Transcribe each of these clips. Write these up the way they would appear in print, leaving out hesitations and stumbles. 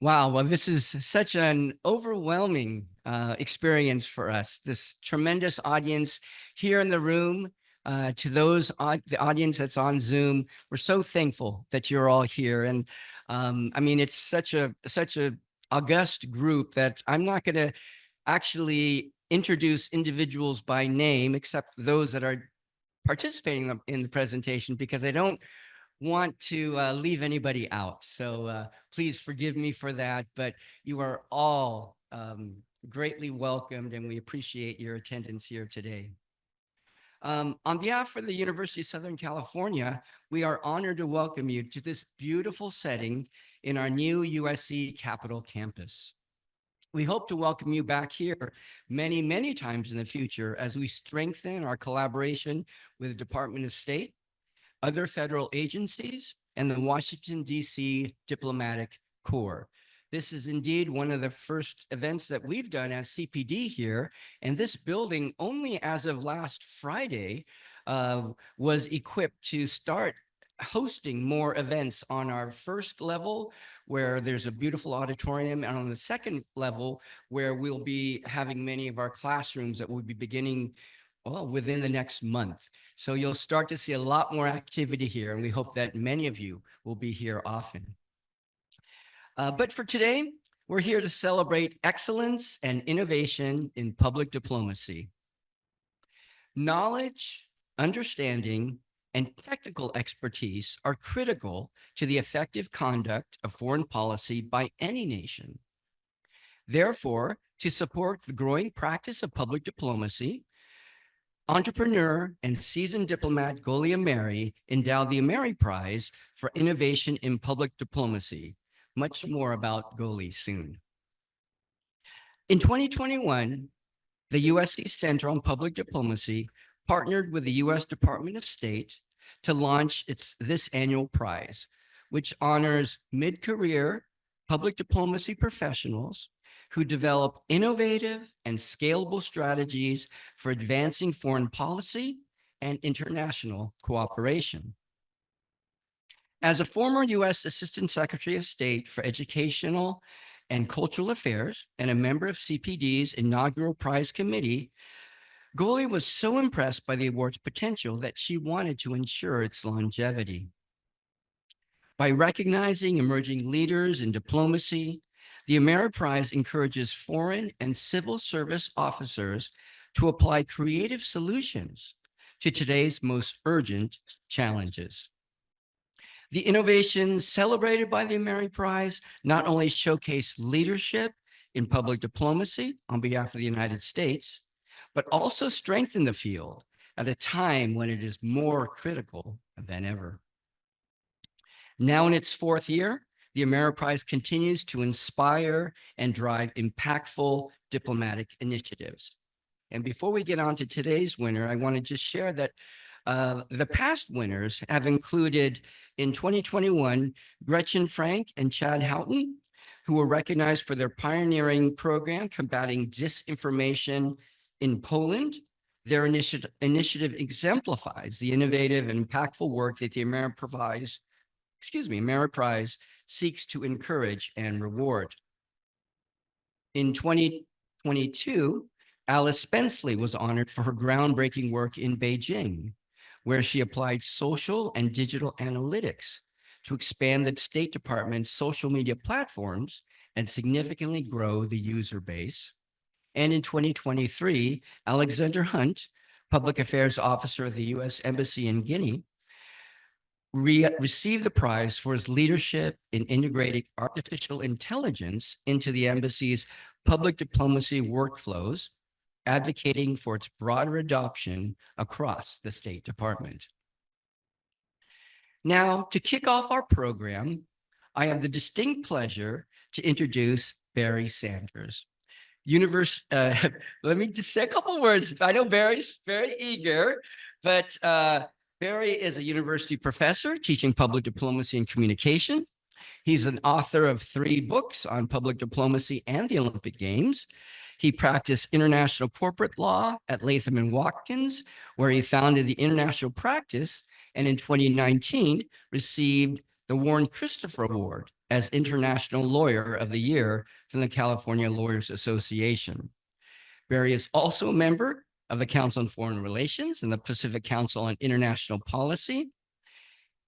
Wow, well, this is such an overwhelming experience for us. This tremendous audience here in the room, to the audience that's on Zoom, we're so thankful that you're all here. And I mean, it's such a august group that I'm not going to actually introduce individuals by name, except those that are participating in the presentation, because I don't want to leave anybody out. So please forgive me for that, but you are all greatly welcomed, and we appreciate your attendance here today. On behalf of the University of Southern California, we are honored to welcome you to this beautiful setting in our new USC Capitol campus. We hope to welcome you back here many, many times in the future as we strengthen our collaboration with the Department of State, other federal agencies, and the Washington, D.C. Diplomatic Corps. This is indeed one of the first events that we've done as CPD here, and this building only as of last Friday was equipped to start hosting more events on our first level, where there's a beautiful auditorium, and on the second level, where we'll be having many of our classrooms that will be beginning within the next month. So you'll start to see a lot more activity here, and we hope that many of you will be here often. But for today, we're here to celebrate excellence and innovation in public diplomacy. Knowledge, understanding, and technical expertise are critical to the effective conduct of foreign policy by any nation. Therefore, to support the growing practice of public diplomacy, entrepreneur and seasoned diplomat Goli Ameri endowed the Ameri Prize for Innovation in Public Diplomacy. Much more about Goli soon. In 2021, the USC Center on Public Diplomacy partnered with the U.S. Department of State to launch this annual prize, which honors mid-career public diplomacy professionals who develop innovative and scalable strategies for advancing foreign policy and international cooperation. As a former U.S. Assistant Secretary of State for Educational and Cultural Affairs and a member of CPD's inaugural prize committee, Goli was so impressed by the award's potential that she wanted to ensure its longevity. By recognizing emerging leaders in diplomacy, the Ameri Prize encourages foreign and civil service officers to apply creative solutions to today's most urgent challenges. The innovations celebrated by the Ameri Prize not only showcase leadership in public diplomacy on behalf of the United States, but also strengthen the field at a time when it is more critical than ever. Now in its fourth year, the Ameri Prize continues to inspire and drive impactful diplomatic initiatives. And before we get on to today's winner, I want to just share that the past winners have included, in 2021, Gretchen Frank and Chad Houghton, who were recognized for their pioneering program combating disinformation in Poland. Their initiative exemplifies the innovative and impactful work that the Ameri Prize seeks to encourage and reward. In 2022, Alice Spenceley was honored for her groundbreaking work in Beijing, where she applied social and digital analytics to expand the State Department's social media platforms and significantly grow the user base. And in 2023, Alexander Hunt, Public Affairs Officer of the U.S. Embassy in Guinea, received the prize for his leadership in integrating artificial intelligence into the embassy's public diplomacy workflows, advocating for its broader adoption across the State Department. Now, to kick off our program, I have the distinct pleasure to introduce Barry Sanders. Let me just say a couple words. I know Barry's very eager, but Barry is a university professor teaching public diplomacy and communication. He's an author of 3 books on public diplomacy and the Olympic Games. He practiced international corporate law at Latham and Watkins, where he founded the international practice, and in 2019 received the Warren Christopher Award as International Lawyer of the Year from the California Lawyers Association. Barry is also a member of the Council on Foreign Relations and the Pacific Council on International Policy.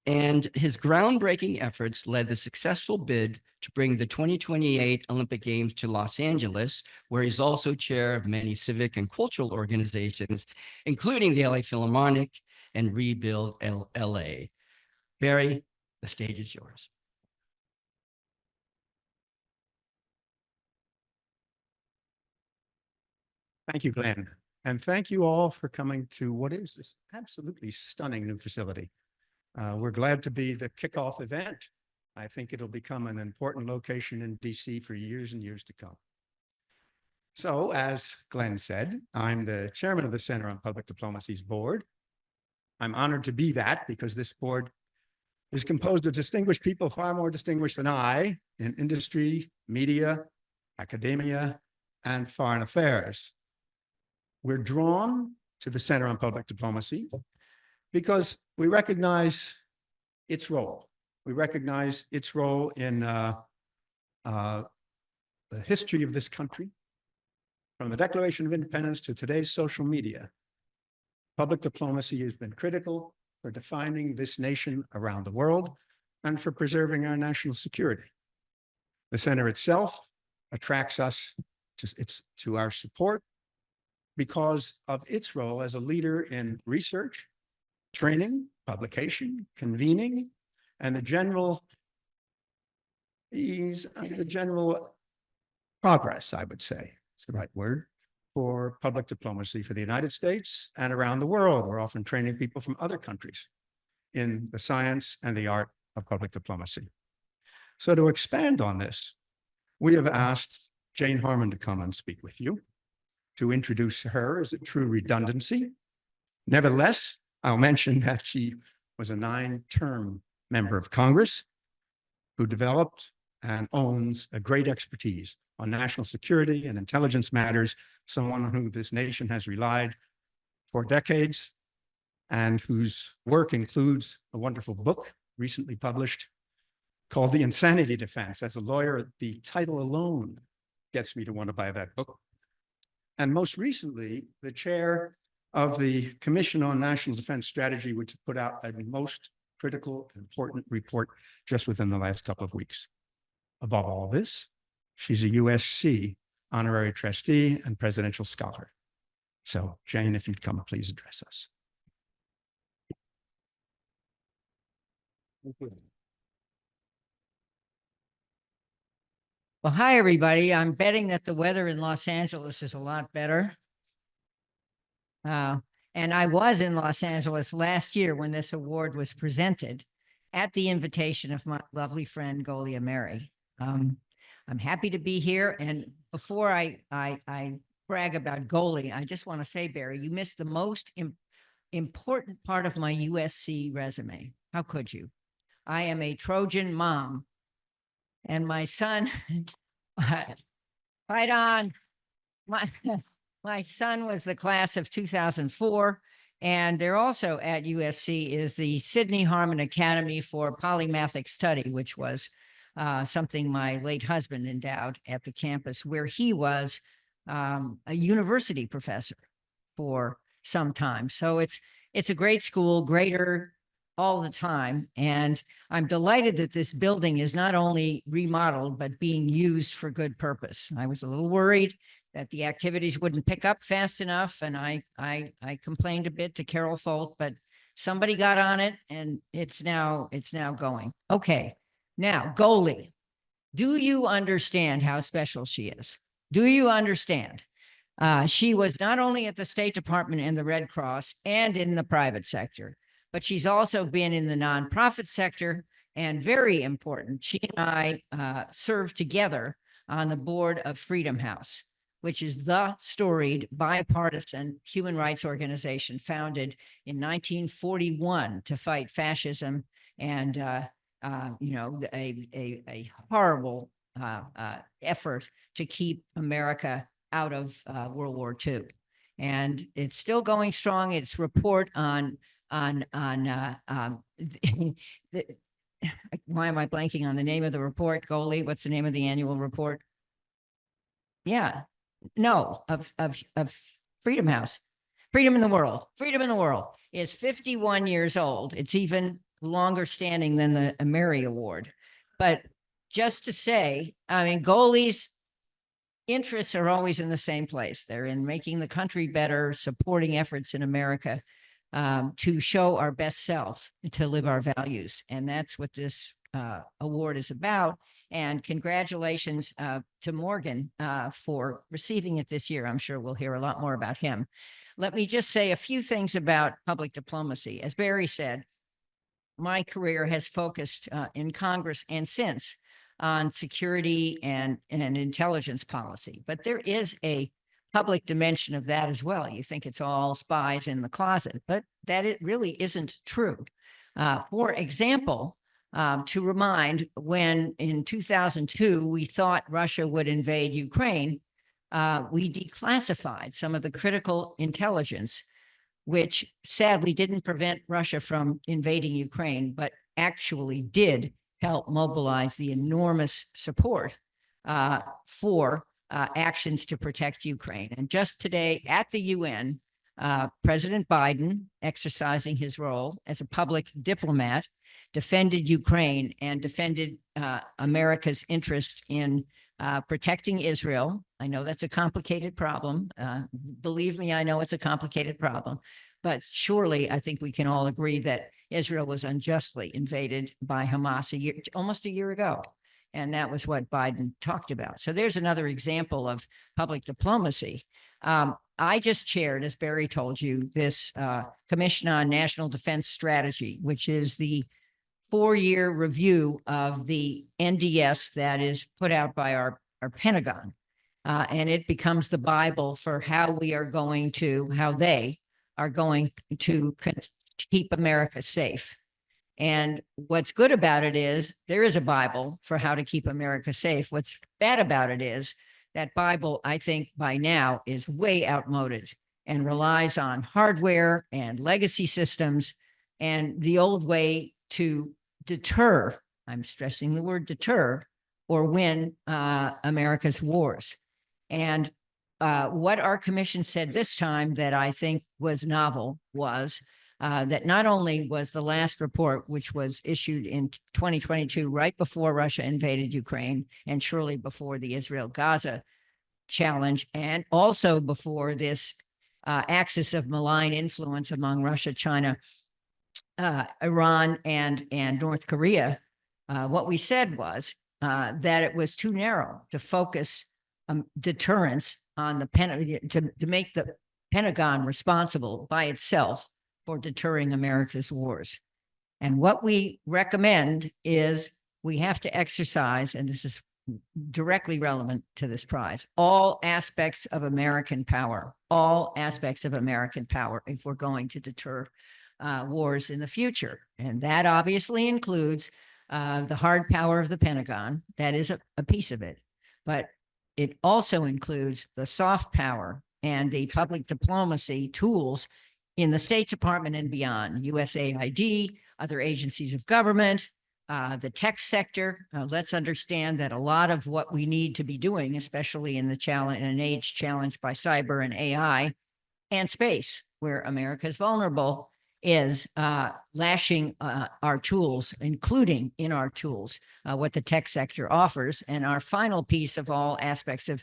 And his groundbreaking efforts led the successful bid to bring the 2028 Olympic Games to Los Angeles, where he's also chair of many civic and cultural organizations, including the LA Philharmonic and Rebuild LA. Barry, the stage is yours. Thank you, Glenn. And thank you all for coming to what is this absolutely stunning new facility. We're glad to be the kickoff event. I think it'll become an important location in DC for years and years to come. So, as Glenn said, I'm the chairman of the Center on Public Diplomacy's board. I'm honored to be that because this board is composed of distinguished people, far more distinguished than I, in industry, media, academia, and foreign affairs. We're drawn to the Center on Public Diplomacy because we recognize its role. We recognize its role in the history of this country, from the Declaration of Independence to today's social media. Public diplomacy has been critical for defining this nation around the world and for preserving our national security. The center itself attracts us to our support because of its role as a leader in research, training, publication, convening, and the general progress, I would say, is the right word, for public diplomacy for the United States and around the world. We're often training people from other countries in the science and the art of public diplomacy. So to expand on this, we have asked Jane Harman to come and speak with you. To introduce her is a true redundancy. Nevertheless, I'll mention that she was a 9-term member of Congress who developed and owns a great expertise on national security and intelligence matters, someone on who this nation has relied for decades and whose work includes a wonderful book recently published called The Insanity Defense. As a lawyer, the title alone gets me to want to buy that book. And most recently, the chair of the Commission on National Defense Strategy, which put out a most critical, important report just within the last couple of weeks. Above all this, she's a USC honorary trustee and presidential scholar. So, Jane, if you'd come, please address us. Thank you. Well, hi, everybody. I'm betting that the weather in Los Angeles is a lot better. And I was in Los Angeles last year when this award was presented at the invitation of my lovely friend, Ameri. I'm happy to be here. And before I brag about Goli, I just want to say, Barry, you missed the most important part of my USC resume. How could you? I am a Trojan mom. And my son, right on, my son was the class of 2004. And there also at USC is the Sidney Harman Academy for Polymathic Study, which was something my late husband endowed at the campus, where he was a university professor for some time. So it's a great school, greater all the time. And I'm delighted that this building is not only remodeled, but being used for good purpose. I was a little worried that the activities wouldn't pick up fast enough. And I complained a bit to Carol Folt, but Somebody got on it and it's now going. Okay. Now, goalie, do you understand how special she is? Do you understand? She was not only at the State Department and the Red Cross and in the private sector, but she's also been in the nonprofit sector. And very important, she and I served together on the board of Freedom House, which is the storied bipartisan human rights organization founded in 1941 to fight fascism and, a horrible effort to keep America out of World War II. And it's still going strong. Its report on why am I blanking on the name of the report? Goalie, what's the name of the annual report? Yeah, no, of Freedom House. Freedom in the World. Freedom in the World is 51 years old. It's even longer standing than the Ameri Award. But just to say, I mean, goalies' interests are always in the same place. They're in making the country better, supporting efforts in America to show our best self, to live our values. And that's what this award is about. And congratulations to Morgan for receiving it this year. I'm sure we'll hear a lot more about him. Let me just say a few things about public diplomacy. As Barry said, my career has focused in Congress and since on security and intelligence policy, but there is a public dimension of that as well. You think it's all spies in the closet, but that it really isn't true. For example, to remind, when in 2002, we thought Russia would invade Ukraine, we declassified some of the critical intelligence, which sadly didn't prevent Russia from invading Ukraine, but actually did help mobilize the enormous support for actions to protect Ukraine. And just today at the UN, President Biden, exercising his role as a public diplomat, defended Ukraine and defended America's interest in protecting Israel. I know that's a complicated problem. Believe me, I know it's a complicated problem. But surely I think we can all agree that Israel was unjustly invaded by Hamas almost a year ago. And that was what Biden talked about. So there's another example of public diplomacy. I just chaired, as Barry told you, this Commission on National Defense Strategy, which is the 4-year review of the NDS that is put out by our Pentagon. And it becomes the Bible for how they are going to keep America safe. And what's good about it is there is a Bible for how to keep America safe. What's bad about it is that Bible, I think by now, is way outmoded and relies on hardware and legacy systems and the old way to deter, I'm stressing the word deter, or win America's wars. And what our commission said this time that I think was novel was that not only was the last report, which was issued in 2022, right before Russia invaded Ukraine, and surely before the Israel-Gaza challenge, and also before this axis of malign influence among Russia, China, Iran, and North Korea, what we said was that it was too narrow to focus deterrence on to make the Pentagon responsible by itself for deterring America's wars. And what we recommend is we have to exercise, and this is directly relevant to this prize, all aspects of American power, if we're going to deter wars in the future. And that obviously includes the hard power of the Pentagon. That is a piece of it. But it also includes the soft power and the public diplomacy tools in the State Department and beyond, USAID, other agencies of government, the tech sector. Let's understand that a lot of what we need to be doing, especially in an age challenged by cyber and AI, and space, where America is vulnerable, is lashing our tools, including in our tools, what the tech sector offers. And our final piece of all aspects of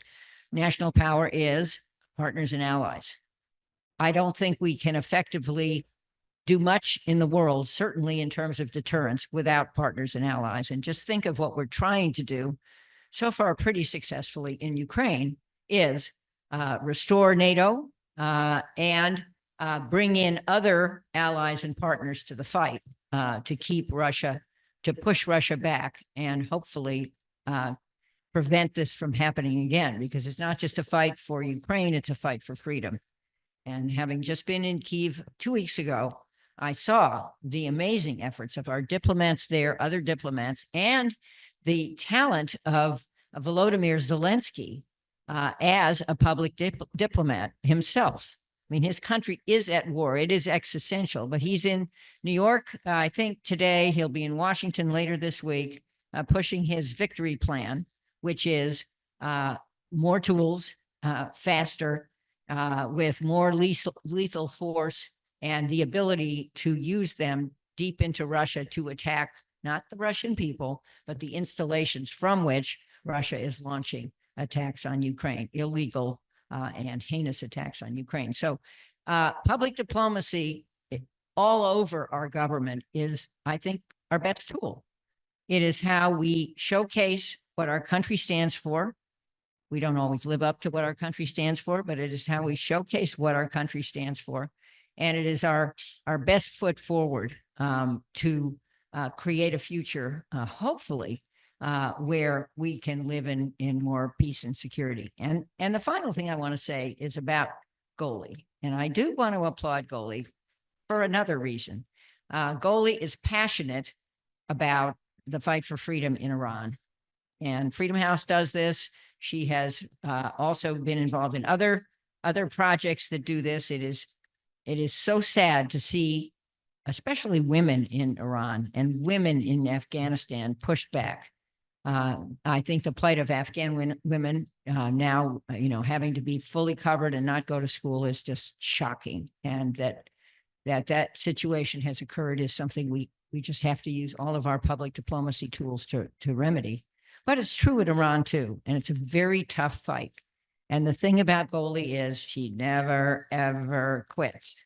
national power is partners and allies. I don't think we can effectively do much in the world, certainly in terms of deterrence, without partners and allies. And just think of what we're trying to do so far pretty successfully in Ukraine is restore NATO and bring in other allies and partners to the fight to keep Russia, to push Russia back and hopefully prevent this from happening again, because it's not just a fight for Ukraine, it's a fight for freedom. And having just been in Kyiv 2 weeks ago, I saw the amazing efforts of our diplomats there, other diplomats, and the talent of Volodymyr Zelensky as a public diplomat himself. I mean, his country is at war. It is existential, but he's in New York, I think today. He'll be in Washington later this week, pushing his victory plan, which is more tools, faster, with more lethal force, and the ability to use them deep into Russia to attack not the Russian people, but the installations from which Russia is launching attacks on Ukraine, illegal and heinous attacks on Ukraine. So public diplomacy all over our government is, I think, our best tool. It is how we showcase what our country stands for. We don't always live up to what our country stands for, but it is how we showcase what our country stands for. And it is our best foot forward to create a future, hopefully, where we can live in more peace and security. And the final thing I want to say is about Goli. And I do want to applaud Goli for another reason. Goli is passionate about the fight for freedom in Iran. And Freedom House does this. She has also been involved in other projects that do this. It is so sad to see, especially women in Iran and women in Afghanistan, pushed back. I think the plight of Afghan women now, having to be fully covered and not go to school is just shocking. And that situation has occurred is something we just have to use all of our public diplomacy tools to remedy. But it's true in Iran too, and it's a very tough fight. And the thing about Goli is she never, ever quits.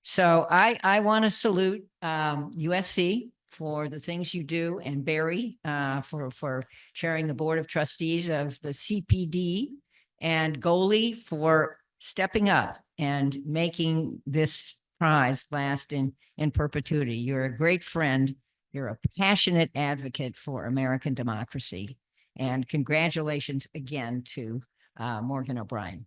So I want to salute USC for the things you do, and Barry for chairing the board of trustees of the CPD, and Goli for stepping up and making this prize last in perpetuity. You're a great friend. You're a passionate advocate for American democracy. And congratulations again to Morgan O'Brien.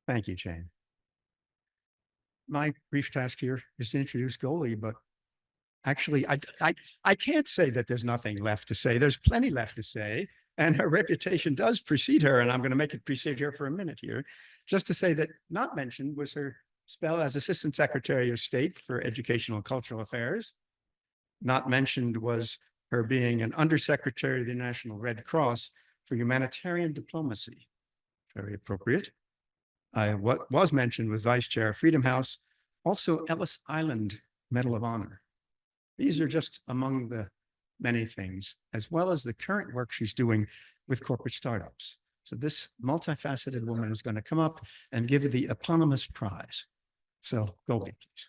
Thank you, Jane. My brief task here is to introduce Goli, but actually, I can't say that there's nothing left to say. There's plenty left to say, and her reputation does precede her, and I'm going to make it precede her for a minute here, just to say that not mentioned was her spell as Assistant Secretary of State for Educational and Cultural Affairs. Not mentioned was her being an Undersecretary of the National Red Cross for Humanitarian Diplomacy. Very appropriate. What was mentioned was Vice Chair of Freedom House, also Ellis Island Medal of Honor. These are just among the many things, as well as the current work she's doing with corporate startups. So this multifaceted woman is going to come up and give the eponymous prize. So go away, please.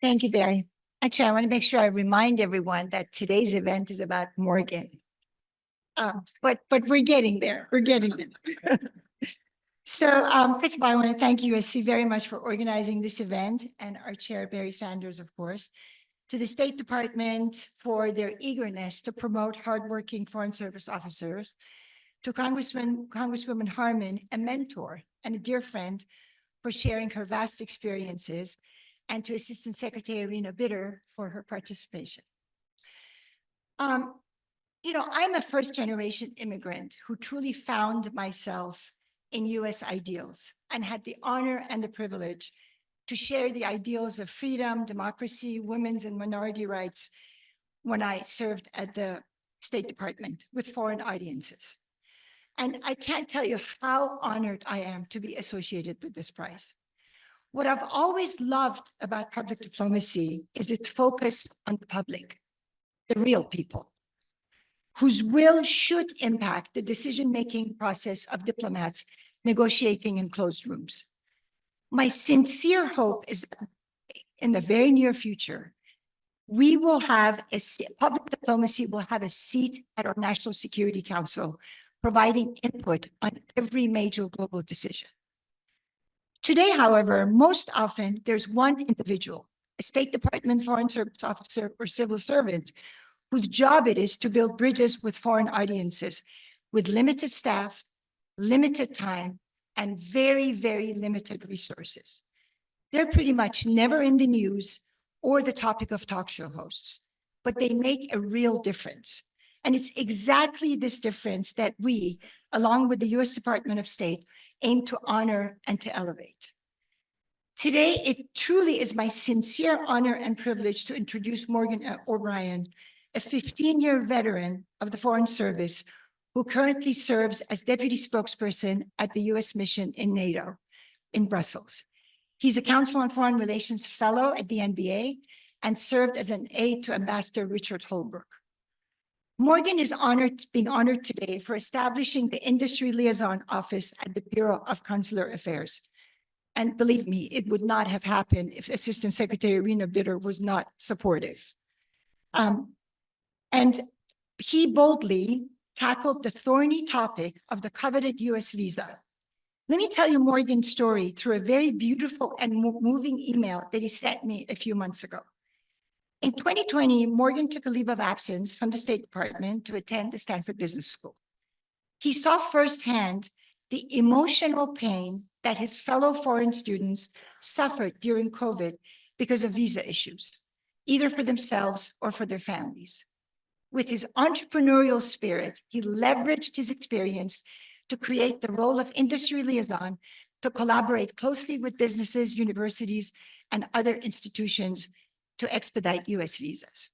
Thank you, Barry. Actually, I want to make sure I remind everyone that today's event is about Morgan. But we're getting there. We're getting there. So first of all, I want to thank USC very much for organizing this event, and our chair, Barry Sanders, of course, to the State Department for their eagerness to promote hardworking Foreign Service officers, to Congresswoman Harman, a mentor and a dear friend, for sharing her vast experiences, and to Assistant Secretary Rena for her participation. I'm a first-generation immigrant who truly found myself in U.S. ideals and had the honor and the privilege to share the ideals of freedom, democracy, women's and minority rights when I served at the State Department with foreign audiences. And I can't tell you how honored I am to be associated with this prize. What I've always loved about public diplomacy is its focus on the public. the real people, whose will should impact the decision-making process of diplomats negotiating in closed rooms. My sincere hope is that in the very near future, we will have public diplomacy will have a seat at our National Security Council, providing input on every major global decision. Today, however, most often there's one individual, a State Department Foreign Service officer or civil servant, whose job it is to build bridges with foreign audiences with limited staff, limited time, and very, very limited resources. They're pretty much never in the news or the topic of talk show hosts, but they make a real difference. And it's exactly this difference that we, along with the U.S. Department of State, aim to honor and to elevate. Today, it truly is my sincere honor and privilege to introduce Morgan O'Brien, a 15-year veteran of the Foreign Service who currently serves as deputy spokesperson at the U.S. mission in NATO in Brussels. He's a Council on Foreign Relations Fellow at the NBA and served as an aide to Ambassador Richard Holbrooke. Morgan is being honored today for establishing the Industry Liaison Office at the Bureau of Consular Affairs. And believe me, it would not have happened if Assistant Secretary Rena was not supportive. And he boldly tackled the thorny topic of the coveted US visa. Let me tell you Morgan's story through a very beautiful and moving email that he sent me a few months ago. In 2020, Morgan took a leave of absence from the State Department to attend the Stanford Business School. He saw firsthand the emotional pain that his fellow foreign students suffered during COVID because of visa issues, either for themselves or for their families. With his entrepreneurial spirit, he leveraged his experience to create the role of industry liaison to collaborate closely with businesses, universities, and other institutions to expedite US visas.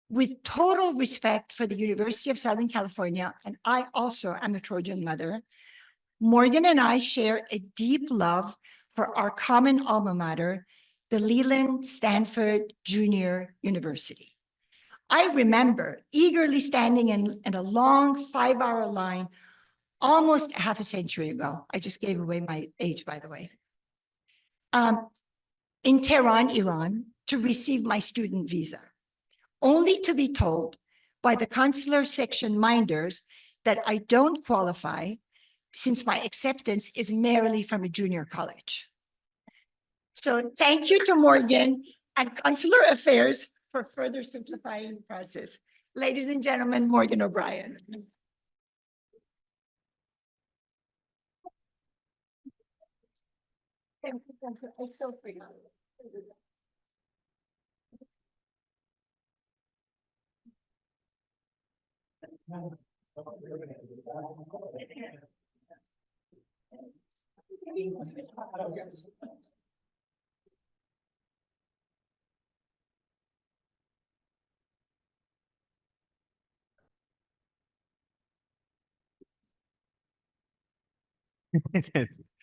With total respect for the University of Southern California, and I also am a Trojan mother, Morgan and I share a deep love for our common alma mater, the Leland Stanford Junior University. I remember eagerly standing in a long 5-hour line almost half a century ago. I just gave away my age, by the way. In Tehran, Iran, to receive my student visa, only to be told by the consular section minders that I don't qualify since my acceptance is merely from a junior college. So thank you to Morgan and Consular Affairs for further simplifying the process. Ladies and gentlemen, Morgan O'Brien. Thank you. I'm so free.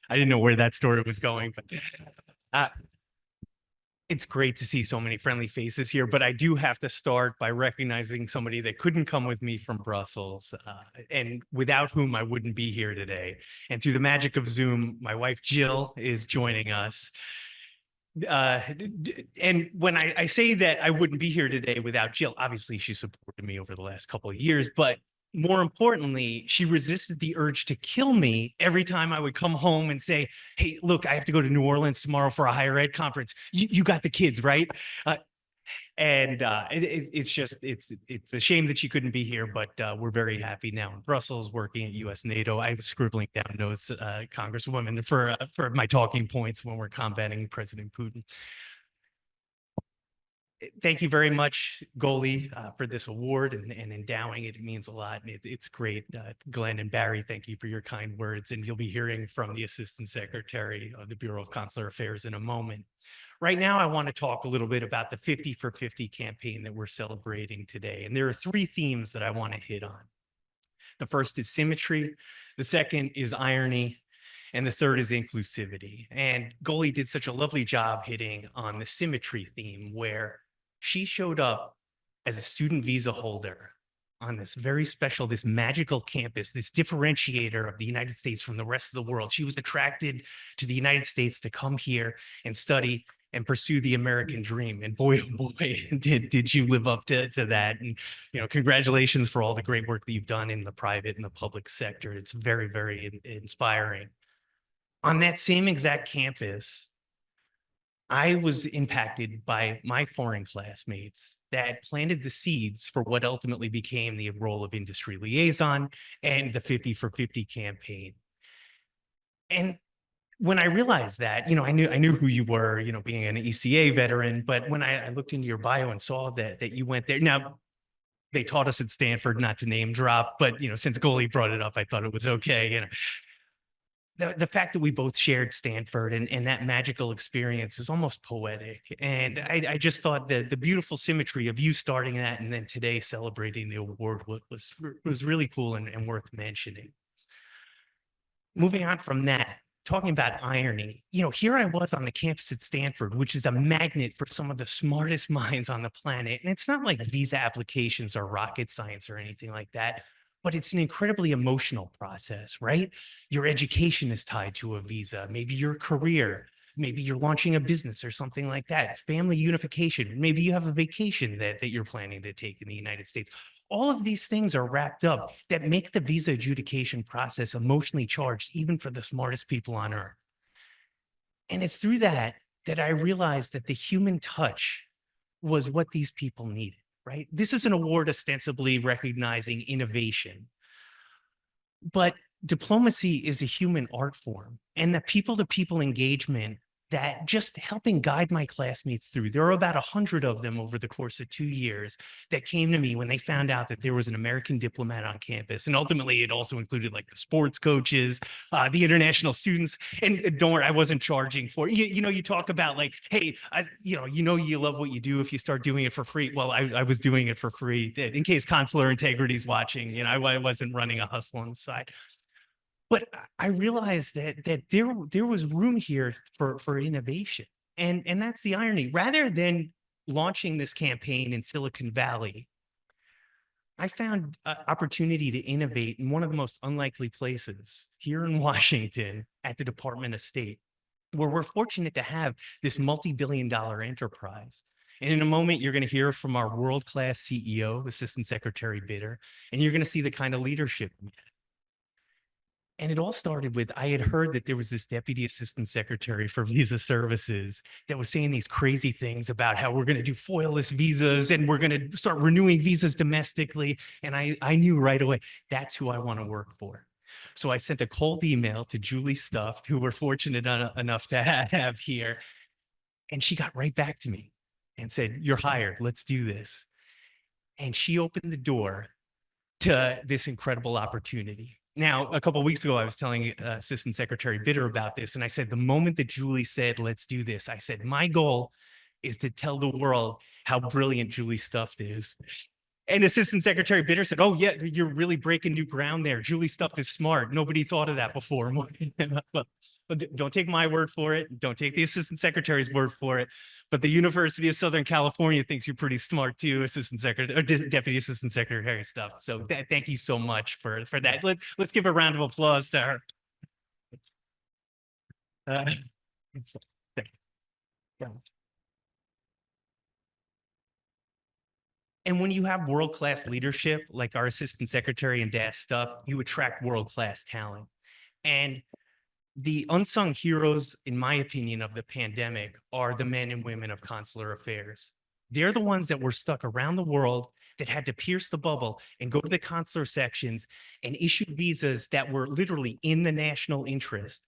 I didn't know where that story was going, but it's great to see so many friendly faces here, but I do have to start by recognizing somebody that couldn't come with me from Brussels and without whom I wouldn't be here today. And through the magic of Zoom, my wife, Jill, is joining us. And when I say that I wouldn't be here today without Jill, obviously she supported me over the last couple of years, but more importantly, she resisted the urge to kill me every time I would come home and say, hey, look, I have to go to New Orleans tomorrow for a higher ed conference. You got the kids, right? It's a shame that she couldn't be here, but we're very happy now in Brussels working at US NATO. I was scribbling down notes, Congresswoman, for my talking points when we're combating President Putin. Thank you very much, Goalie, for this award and endowing it. It means a lot. It's great. Glenn and Barry, thank you for your kind words. And you'll be hearing from the Assistant Secretary of the Bureau of Consular Affairs in a moment. Right now, I want to talk a little bit about the 50 for 50 campaign that we're celebrating today. And there are 3 themes that I want to hit on. The first is symmetry. The second is irony. And the third is inclusivity. And Goalie did such a lovely job hitting on the symmetry theme where she showed up as a student visa holder on this very special, this magical campus, this differentiator of the United States from the rest of the world. She was attracted to the United States to come here and study and pursue the American dream. And boy, oh boy, did you live up to that. And, congratulations for all the great work that you've done in the private and the public sector. It's very, very inspiring. On that same exact campus, I was impacted by my foreign classmates that planted the seeds for what ultimately became the role of industry liaison and the 50 for 50 campaign. And when I realized that, I knew who you were, being an ECA veteran, but when I looked into your bio and saw that you went there. Now, they taught us at Stanford not to name drop, but since Goalie brought it up, I thought it was okay. The fact that we both shared Stanford and that magical experience is almost poetic. And I just thought that the beautiful symmetry of you starting that and then today celebrating the award was really cool and worth mentioning. Moving on from that, talking about irony, here I was on the campus at Stanford, which is a magnet for some of the smartest minds on the planet. And it's not like visa applications are rocket science or anything like that, but it's an incredibly emotional process, right? Your education is tied to a visa, maybe your career, maybe you're launching a business or something like that, family unification, maybe you have a vacation that you're planning to take in the United States. All of these things are wrapped up that make the visa adjudication process emotionally charged, even for the smartest people on earth. And it's through that I realized that the human touch was what these people needed, right? This is an award ostensibly recognizing innovation, but diplomacy is a human art form, and the people-to-people engagement that just helping guide my classmates through. There are about 100 of them over the course of 2 years that came to me when they found out that there was an American diplomat on campus. And ultimately, it also included like the sports coaches, the international students. And don't worry, I wasn't charging for it. You talk about like, hey, you love what you do if you start doing it for free. Well, I was doing it for free in case consular integrity is watching. I wasn't running a hustle on the side. But I realized that there was room here for innovation. And that's the irony. Rather than launching this campaign in Silicon Valley, I found an opportunity to innovate in one of the most unlikely places here in Washington at the Department of State, where we're fortunate to have this multi-billion-dollar enterprise. And in a moment, you're going to hear from our world-class CEO, Assistant Secretary Bitter, and you're going to see the kind of leadership we have. And it all started with, I had heard that there was this deputy assistant secretary for visa services that was saying these crazy things about how we're going to do FOIL-less visas and we're going to start renewing visas domestically. And I knew right away, that's who I want to work for. So I sent a cold email to Julie Stuft, who we're fortunate enough to have here. And she got right back to me and said, you're hired, let's do this. And she opened the door to this incredible opportunity. Now, a couple of weeks ago, I was telling Assistant Secretary Bitter about this, and I said, the moment that Julie said, let's do this, I said, my goal is to tell the world how brilliant Julie Stuft is. And Assistant Secretary Bitter said, oh, yeah, you're really breaking new ground there. Julie Stuft is smart. Nobody thought of that before. Don't take my word for it. Don't take the Assistant Secretary's word for it. But the University of Southern California thinks you're pretty smart too, Assistant Secretary or Deputy Assistant Secretary Stuft. So thank you so much for that. Let's give a round of applause to her. And when you have world-class leadership, like our Assistant Secretary and DAS Stuff, you attract world-class talent. And the unsung heroes, in my opinion, of the pandemic are the men and women of consular affairs. They're the ones that were stuck around the world that had to pierce the bubble and go to the consular sections and issue visas that were literally in the national interest.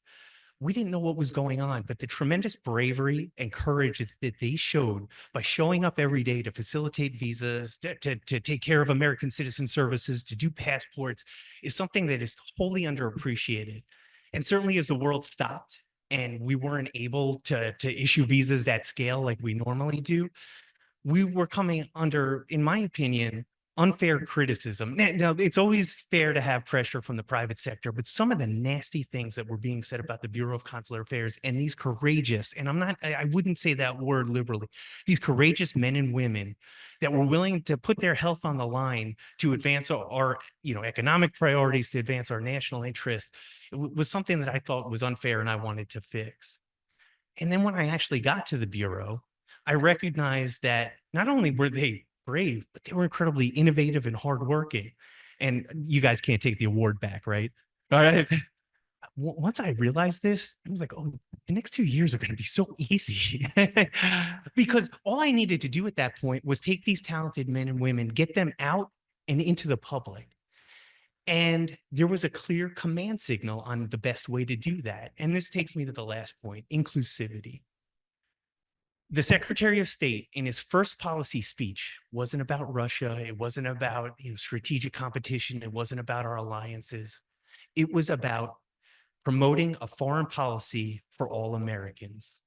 We didn't know what was going on, but the tremendous bravery and courage that they showed by showing up every day to facilitate visas, to take care of American citizen services, to do passports, is something that is wholly underappreciated. And certainly as the world stopped and we weren't able to issue visas at scale like we normally do, we were coming under, in my opinion, unfair criticism. Now, it's always fair to have pressure from the private sector, but some of the nasty things that were being said about the Bureau of Consular Affairs and these courageous, and I wouldn't say that word liberally, these courageous men and women that were willing to put their health on the line to advance our economic priorities, to advance our national interest, was something that I thought was unfair and I wanted to fix. And then when I actually got to the Bureau, I recognized that not only were they brave, but they were incredibly innovative and hardworking. And you guys can't take the award back, right? All right. Once I realized this, I was like, oh, the next 2 years are going to be so easy. Because all I needed to do at that point was take these talented men and women, get them out and into the public. And there was a clear command signal on the best way to do that. And this takes me to the last point, inclusivity. The Secretary of State in his first policy speech wasn't about Russia. It wasn't about strategic competition. It wasn't about our alliances. It was about promoting a foreign policy for all Americans,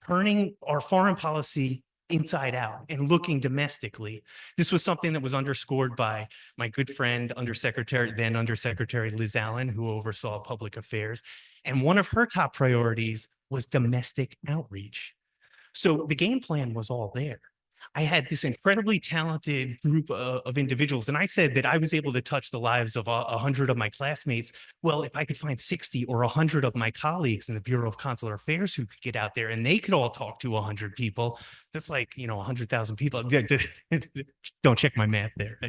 turning our foreign policy inside out and looking domestically. This was something that was underscored by my good friend, then Undersecretary Liz Allen, who oversaw public affairs. And one of her top priorities was domestic outreach. So the game plan was all there. I had this incredibly talented group of individuals, and I said that I was able to touch the lives of 100 of my classmates. Well, if I could find 60 or 100 of my colleagues in the Bureau of Consular Affairs who could get out there and they could all talk to 100 people, that's like, 100,000 people. Don't check my math there.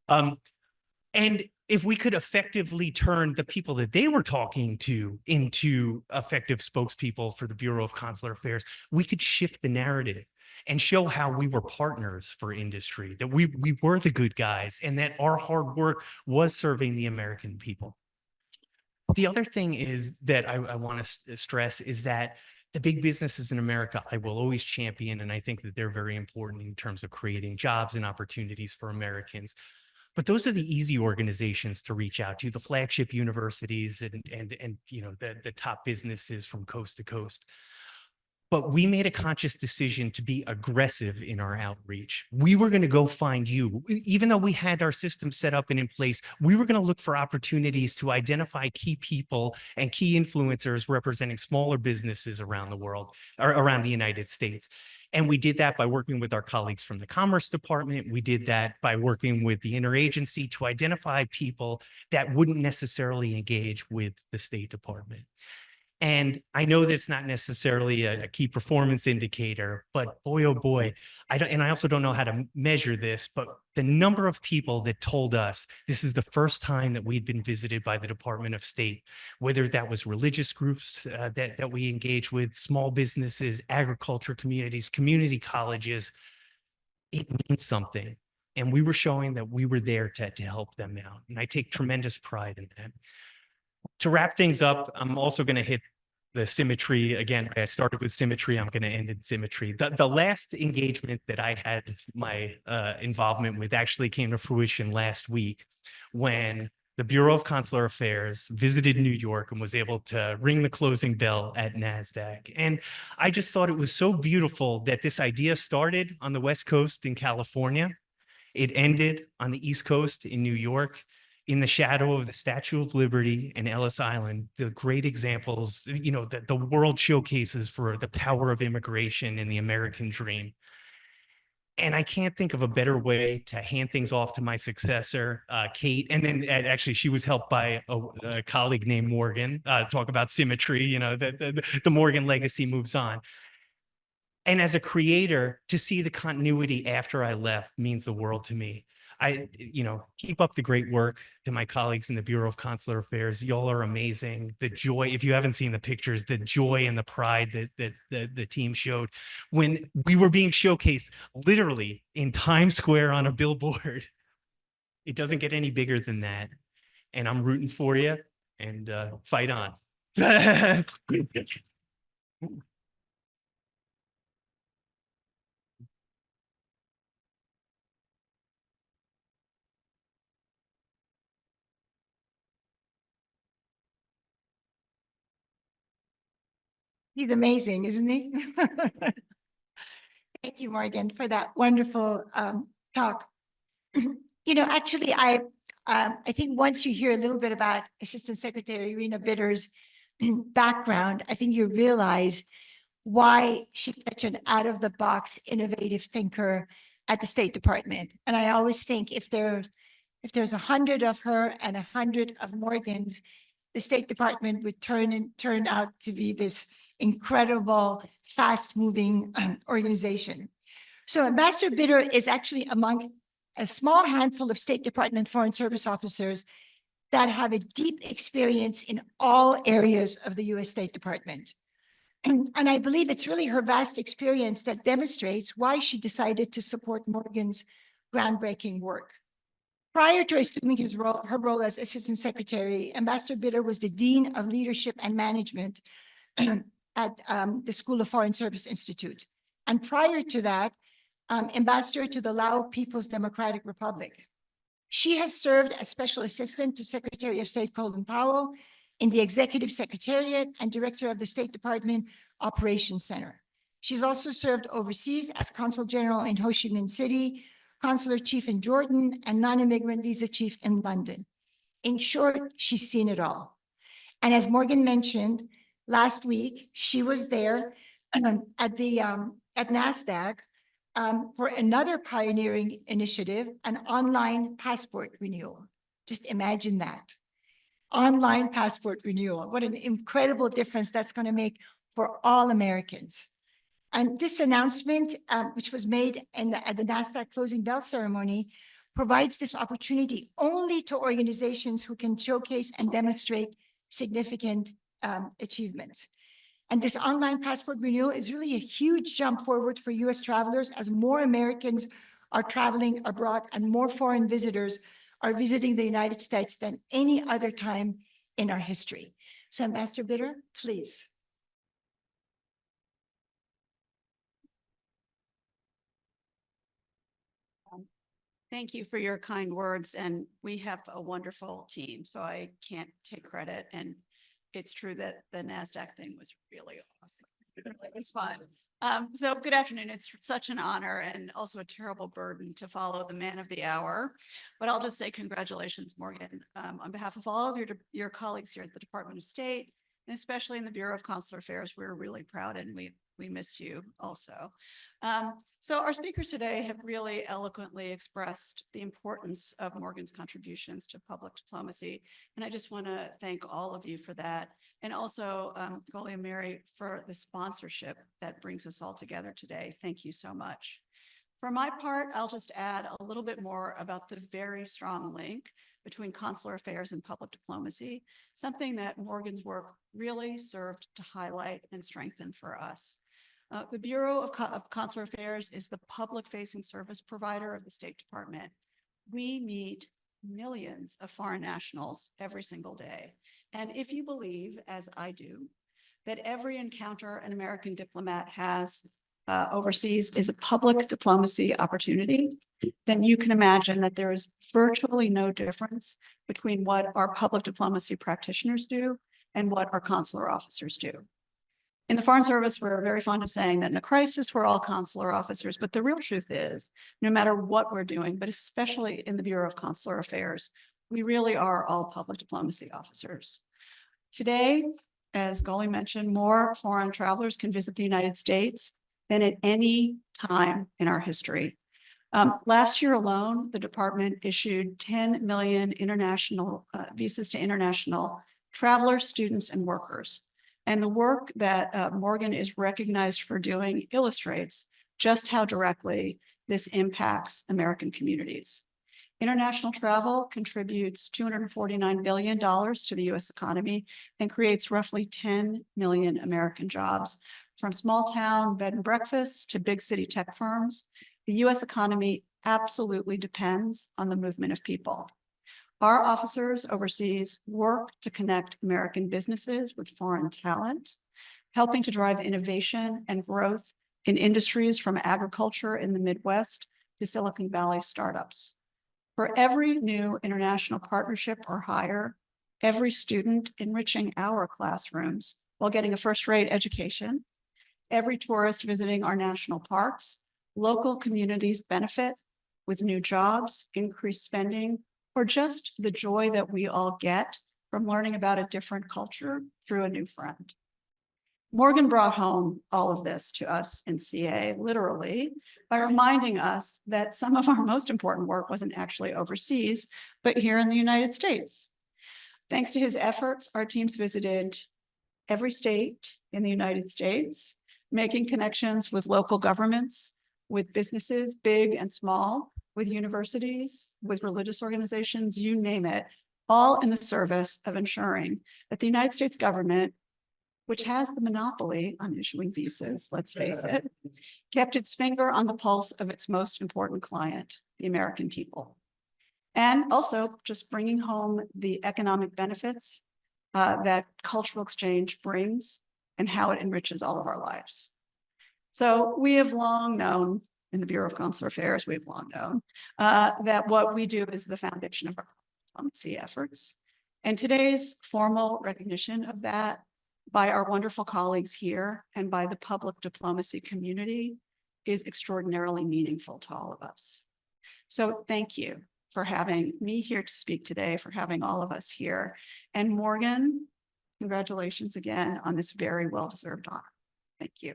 And if we could effectively turn the people that they were talking to into effective spokespeople for the Bureau of Consular Affairs, we could shift the narrative and show how we were partners for industry, that we were the good guys, and that our hard work was serving the American people. The other thing is that I want to stress is that the big businesses in America, I will always champion, and I think that they're very important in terms of creating jobs and opportunities for Americans. But those are the easy organizations to reach out to, the flagship universities and the top businesses from coast to coast. But we made a conscious decision to be aggressive in our outreach. We were going to go find you. Even though we had our system set up and in place, we were going to look for opportunities to identify key people and key influencers representing smaller businesses around the world, or around the United States. And we did that by working with our colleagues from the Commerce Department. We did that by working with the interagency to identify people that wouldn't necessarily engage with the State Department. And I know that's not necessarily a key performance indicator, but boy, oh boy, I also don't know how to measure this, but the number of people that told us this is the first time that we'd been visited by the Department of State, whether that was religious groups that we engage with, small businesses, agriculture communities, community colleges, it means something. And we were showing that we were there to help them out. And I take tremendous pride in that. To wrap things up, I'm also going to hit the symmetry. Again, I started with symmetry. I'm going to end in symmetry. The last engagement that I had my involvement with actually came to fruition last week when the Bureau of Consular Affairs visited New York and was able to ring the closing bell at NASDAQ. And I just thought it was so beautiful that this idea started on the West Coast in California. It ended on the East Coast in New York, in the shadow of the Statue of Liberty and Ellis Island, the great examples, that the world showcases for the power of immigration and the American dream. And I can't think of a better way to hand things off to my successor, Kate. And then actually she was helped by a colleague named Morgan, talk about symmetry, the Morgan legacy moves on. And as a creator, to see the continuity after I left means the world to me. Keep up the great work to my colleagues in the Bureau of Consular Affairs. Y'all are amazing. The joy, if you haven't seen the pictures, the joy and the pride that the team showed when we were being showcased literally in Times Square on a billboard. It doesn't get any bigger than that. And I'm rooting for you, and fight on. He's amazing, isn't he? Thank you, Morgan, for that wonderful talk. Actually, I think once you hear a little bit about Assistant Secretary Rena Bitter's background, I think you realize why she's such an out-of-the-box innovative thinker at the State Department. And I always think if there's 100 of her and 100 of Morgan's, the State Department would turn out to be this incredible, fast-moving organization. So Ambassador Bitter is actually among a small handful of State Department Foreign Service officers that have a deep experience in all areas of the U.S. State Department. And I believe it's really her vast experience that demonstrates why she decided to support Morgan's groundbreaking work. Prior to assuming her role as Assistant Secretary, Ambassador Bitter was the Dean of Leadership and Management at the School of Foreign Service Institute. And prior to that, Ambassador to the Lao People's Democratic Republic. She has served as Special Assistant to Secretary of State Colin Powell in the Executive Secretariat and Director of the State Department Operations Center. She's also served overseas as Consul General in Ho Chi Minh City, Consular Chief in Jordan, and Non-Immigrant Visa Chief in London. In short, she's seen it all. And as Morgan mentioned, last week, she was there at NASDAQ for another pioneering initiative, an online passport renewal. Just imagine that. Online passport renewal. What an incredible difference that's going to make for all Americans. And this announcement, which was made at the NASDAQ closing bell ceremony, provides this opportunity only to organizations who can showcase and demonstrate significant achievements. And this online passport renewal is really a huge jump forward for U.S. travelers as more Americans are traveling abroad and more foreign visitors are visiting the United States than any other time in our history. So Ambassador Bitter, please. Thank you for your kind words. And we have a wonderful team, so I can't take credit. And it's true that the NASDAQ thing was really awesome. It was fun. So good afternoon. It's such an honor and also a terrible burden to follow the man of the hour. But I'll just say congratulations, Morgan. On behalf of all of your colleagues here at the Department of State, and especially in the Bureau of Consular Affairs, we're really proud and we miss you also. So our speakers today have really eloquently expressed the importance of Morgan's contributions to public diplomacy. And I just want to thank all of you for that. And also Goli and Ameri for the sponsorship that brings us all together today. Thank you so much. For my part, I'll just add a little bit more about the very strong link between consular affairs and public diplomacy, something that Morgan's work really served to highlight and strengthen for us. The Bureau of Consular Affairs is the public-facing service provider of the State Department. We meet millions of foreign nationals every single day. And if you believe, as I do, that every encounter an American diplomat has overseas is a public diplomacy opportunity, then you can imagine that there is virtually no difference between what our public diplomacy practitioners do and what our consular officers do. In the Foreign Service, we're very fond of saying that in a crisis, we're all consular officers, but the real truth is, no matter what we're doing, but especially in the Bureau of Consular Affairs, we really are all public diplomacy officers. Today, as Goli mentioned, more foreign travelers can visit the United States than at any time in our history. Last year alone, the department issued 10 million international visas to international travelers, students, and workers. And the work that Morgan is recognized for doing illustrates just how directly this impacts American communities. International travel contributes $249 billion to the U.S. economy and creates roughly 10 million American jobs. From small town bed and breakfasts to big city tech firms, the U.S. economy absolutely depends on the movement of people. Our officers overseas work to connect American businesses with foreign talent, helping to drive innovation and growth in industries from agriculture in the Midwest to Silicon Valley startups. For every new international partnership or hire, every student enriching our classrooms while getting a first-rate education, every tourist visiting our national parks, local communities benefit with new jobs, increased spending, or just the joy that we all get from learning about a different culture through a new friend. Morgan brought home all of this to us in CA, literally, by reminding us that some of our most important work wasn't actually overseas, but here in the United States. Thanks to his efforts, our teams visited every state in the United States, making connections with local governments, with businesses, big and small, with universities, with religious organizations, you name it, all in the service of ensuring that the United States government, which has the monopoly on issuing visas, let's face it, kept its finger on the pulse of its most important client, the American people. And also just bringing home the economic benefits that cultural exchange brings and how it enriches all of our lives. So we have long known in the Bureau of Consular Affairs, we've long known that what we do is the foundation of our diplomacy efforts. And today's formal recognition of that by our wonderful colleagues here and by the public diplomacy community is extraordinarily meaningful to all of us. So thank you for having me here to speak today, for having all of us here. And Morgan, congratulations again on this very well-deserved honor. Thank you.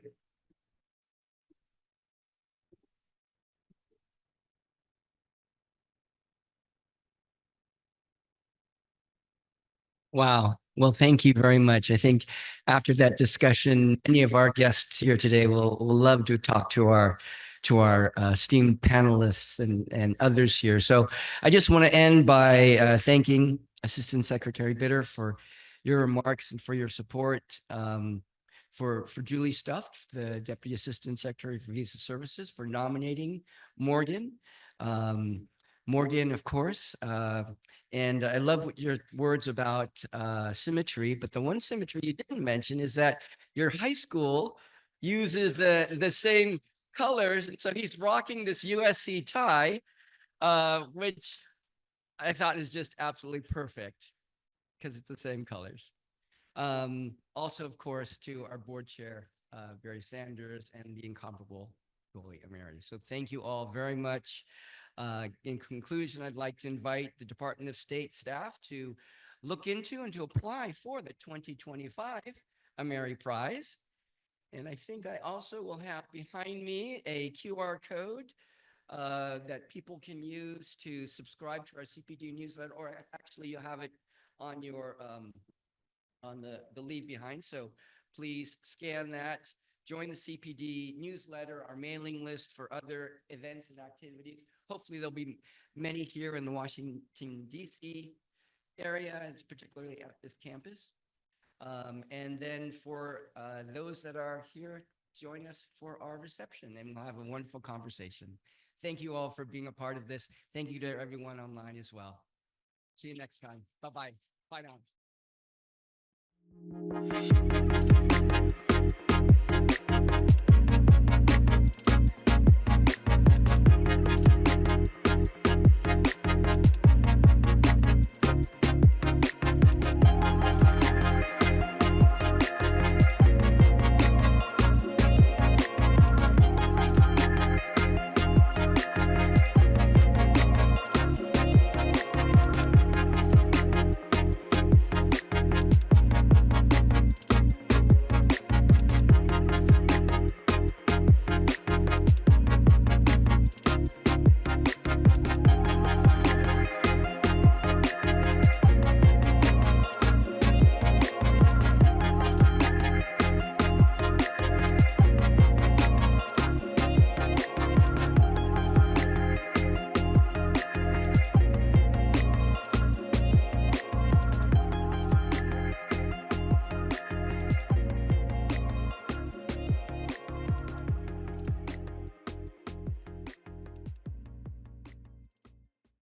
Wow. Well, thank you very much. I think after that discussion, any of our guests here today will love to talk to our esteemed panelists and others here. So I just want to end by thanking Assistant Secretary Bitter for your remarks and for your support. For Julie Stuft, the Deputy Assistant Secretary for Visa Services, for nominating Morgan. Morgan, of course, and I love what your words about symmetry, but the one symmetry you didn't mention is that your high school uses the same colors. And so he's rocking this USC tie, which I thought is just absolutely perfect because it's the same colors. Also, of course, to our board chair, Barry Sanders, and the incomparable Goalie Ameri. So thank you all very much. In conclusion, I'd like to invite the Department of State staff to look into and to apply for the 2025 Ameri Prize. And I think I also will have behind me a QR code that people can use to subscribe to our CPD newsletter, or actually you have it on your on the leave behind. So please scan that. Join the CPD newsletter, our mailing list for other events and activities. Hopefully there'll be many here in the Washington, D.C. area, and particularly at this campus. And then for those that are here, join us for our reception, and we'll have a wonderful conversation. Thank you all for being a part of this. Thank you to everyone online as well. See you next time. Bye-bye. Bye now.